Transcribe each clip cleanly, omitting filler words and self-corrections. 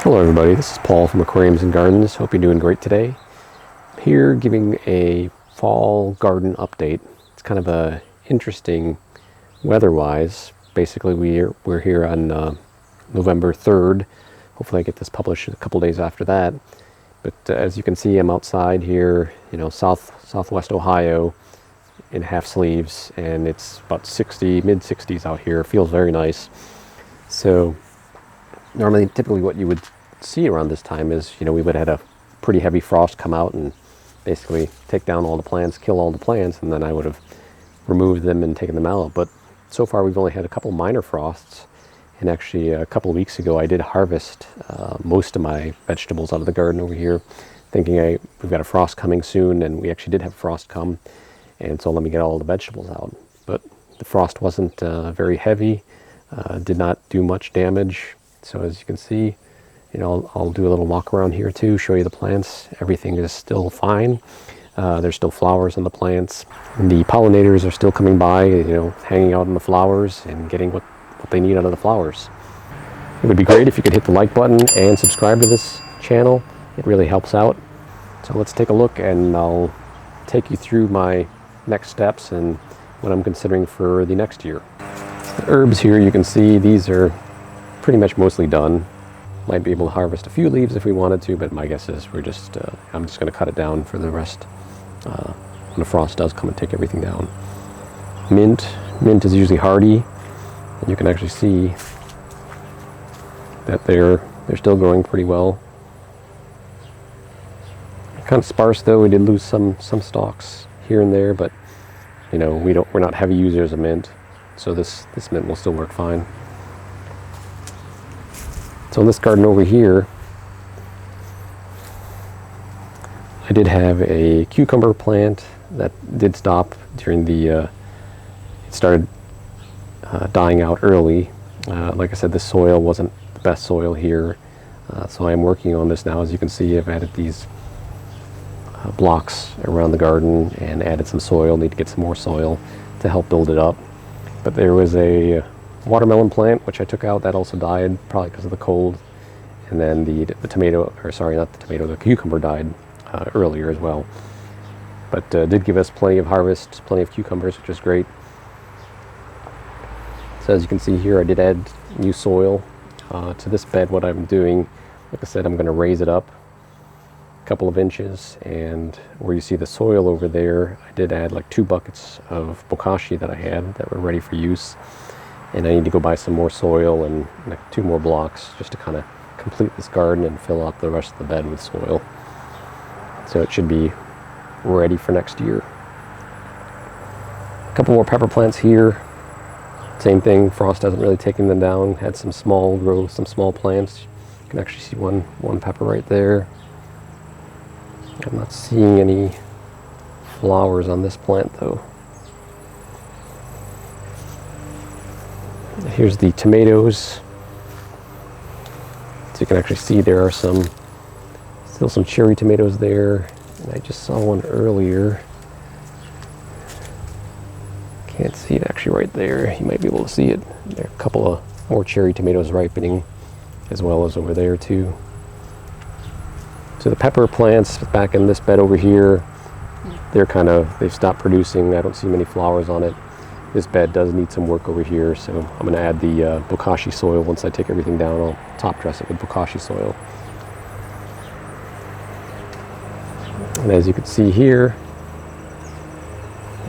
Hello everybody, this is Paul from Aquariums and Gardens. Hope you're doing great today. I'm here giving a fall garden update. It's kind of a interesting weather-wise. Basically we're here on November 3rd. Hopefully I get this published a couple days after that. But as you can see, I'm outside here, southwest Ohio in half sleeves, and it's about 60, mid-60s out here. It feels very nice. So normally, typically what you would see around this time is, we would have had a pretty heavy frost come out and basically take down all the plants, kill all the plants, and then I would have removed them and taken them out. But so far we've only had a couple minor frosts, and actually a couple of weeks ago I did harvest most of my vegetables out of the garden over here, thinking we've got a frost coming soon, and we actually did have frost come, and so let me get all the vegetables out. But the frost wasn't very heavy, did not do much damage. So as you can see, I'll do a little walk around here too, show you the plants. Everything is still fine. There's still flowers on the plants. And the pollinators are still coming by, hanging out in the flowers and getting what they need out of the flowers. It would be great if you could hit the like button and subscribe to this channel. It really helps out. So let's take a look, and I'll take you through my next steps and what I'm considering for the next year. The herbs here, you can see these are pretty much mostly done. Might be able to harvest a few leaves if we wanted to, but my guess is I'm just going to cut it down for the rest when the frost does come and take everything down. Mint is usually hardy, and you can actually see that they're still growing pretty well. Kind of sparse though. We did lose some stalks here and there, but we're not heavy users of mint, so this mint will still work fine. So in this garden over here, I did have a cucumber plant that did stop during it started dying out early. Like I said, the soil wasn't the best soil here, so I am working on this now. As you can see, I've added these blocks around the garden and added some soil. Need to get some more soil to help build it up. But there was a watermelon plant which I took out that also died, probably because of the cold, and then the tomato, or sorry, not the tomato, the cucumber died earlier as well. But did give us plenty of harvest, plenty of cucumbers, which is great. So as you can see here, I did add new soil to this bed. What I'm doing, like I said, I'm going to raise it up a couple of inches, and where you see the soil over there, I did add like 2 buckets of bokashi that I had that were ready for use. And I need to go buy some more soil and like 2 more blocks just to kind of complete this garden and fill out the rest of the bed with soil. So it should be ready for next year. A couple more pepper plants here. Same thing, frost hasn't really taken them down. Had some small growth, some small plants. You can actually see one pepper right there. I'm not seeing any flowers on this plant though. Here's the tomatoes. So you can actually see there are still some cherry tomatoes there. And I just saw one earlier. Can't see it actually right there. You might be able to see it. There are a couple of more cherry tomatoes ripening, as well as over there too. So the pepper plants back in this bed over here, they've stopped producing. I don't see many flowers on it. This bed does need some work over here, so I'm going to add the bokashi soil. Once I take everything down, I'll top dress it with bokashi soil. And as you can see here,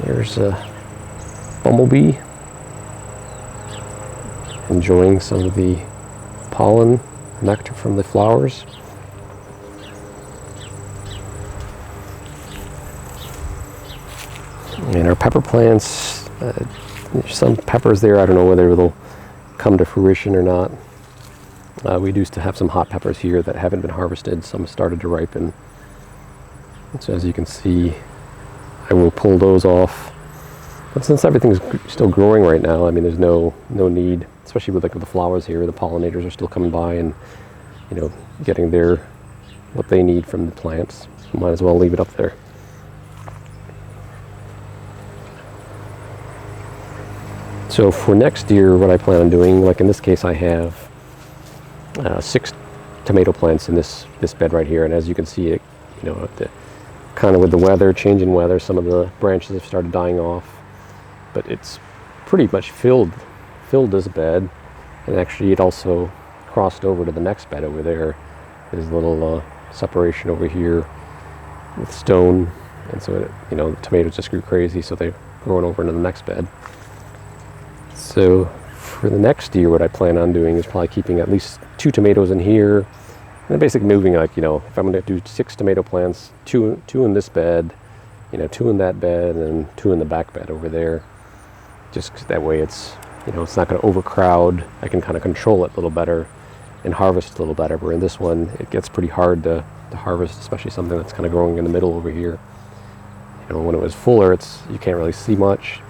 there's a bumblebee enjoying some of the pollen, nectar from the flowers. And our pepper plants, there's some peppers there. I don't know whether they'll come to fruition or not. We do still have some hot peppers here that haven't been harvested. Some started to ripen. And so as you can see, I will pull those off. But since everything's still growing right now, I mean, there's no need, especially with the flowers here. The pollinators are still coming by and getting what they need from the plants. Might as well leave it up there. So for next year, what I plan on doing, like in this case, I have 6 tomato plants in this bed right here. And as you can see, it, you know, kind of with the weather, change in weather, some of the branches have started dying off, but it's pretty much filled this bed. And actually it also crossed over to the next bed over there. There's a little separation over here with stone, and so it, you know, the tomatoes just grew crazy, so they're growing over into the next bed. So for the next year, what I plan on doing is probably keeping at least 2 tomatoes in here, and basically moving, like, you know, if I'm going to do 6 tomato plants, two in this bed, you know, 2 in that bed, and 2 in the back bed over there. Just 'cause that way it's, you know, it's not going to overcrowd. I can kind of control it a little better and harvest a little better. Where in this one, it gets pretty hard to harvest, especially something that's kind of growing in the middle over here. You know, when it was fuller, you can't really see much.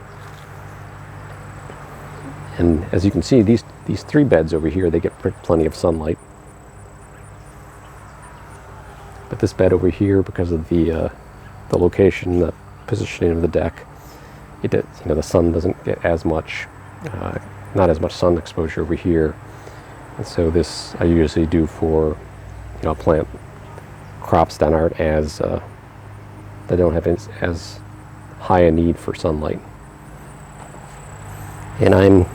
And as you can see, these 3 beds over here, they get plenty of sunlight. But this bed over here, because of the location, the positioning of the deck, you know, the sun doesn't get as much, not as much sun exposure over here. And so this I usually do for, you know, plant crops that aren't as that don't have as high a need for sunlight. And I'm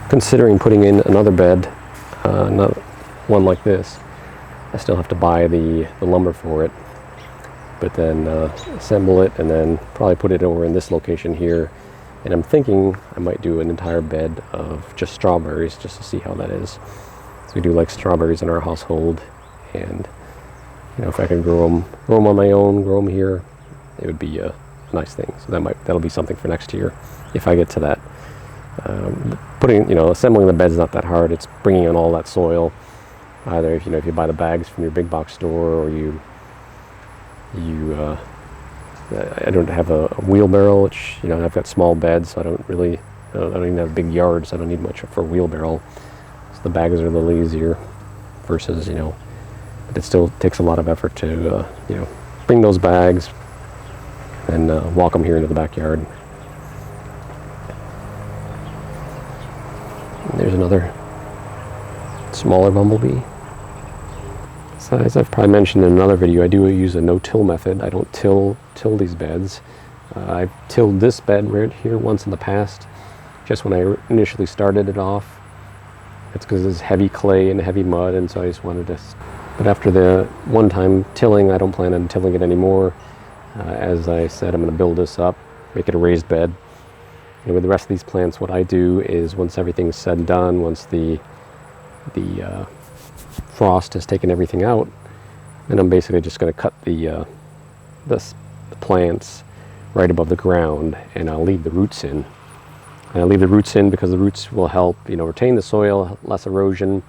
considering putting in another bed, another one like this. I still have to buy the lumber for it, but then assemble it and then probably put it over in this location here. And I'm thinking I might do an entire bed of just strawberries, just to see how that is. So we do like strawberries in our household, and you know, if I can grow them on my own, grow them here, it would be a nice thing. So that'll be something for next year if I get to that. You know, assembling the bed's not that hard. It's bringing in all that soil. Either if you buy the bags from your big box store, or I don't have a wheelbarrow, which, you know, I've got small beds, so I don't even have big yards, so I don't need much for a wheelbarrow. So the bags are a little easier versus, you know, but it still takes a lot of effort to, you know, bring those bags and walk them here into the backyard. And there's another smaller bumblebee. So as I've probably mentioned in another video, I do use a no-till method. I don't till these beds. I've tilled this bed right here once in the past, just when I initially started it off. It's because it's heavy clay and heavy mud, and so I just wanted to. But after the one time tilling, I don't plan on tilling it anymore. As I said, I'm going to build this up, make it a raised bed. And with the rest of these plants, what I do is, once everything's said and done, once the frost has taken everything out, and I'm basically just going to cut the plants right above the ground, and I'll leave the roots in. And I leave the roots in because the roots will help, you know, retain the soil, less erosion,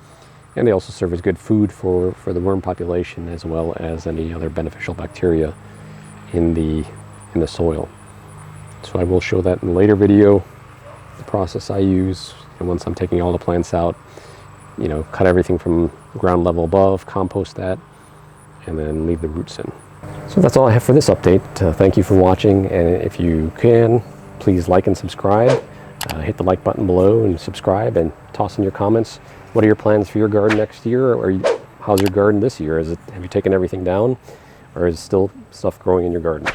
and they also serve as good food for the worm population, as well as any other beneficial bacteria in the soil. So I will show that in a later video, the process I use. And once I'm taking all the plants out, you know, cut everything from ground level above, compost that, and then leave the roots in. So that's all I have for this update. Thank you for watching, and if you can, please like and subscribe. Hit the like button below and subscribe, and toss in your comments. What are your plans for your garden next year? Or how's your garden this year? Have you taken everything down, or is still stuff growing in your garden?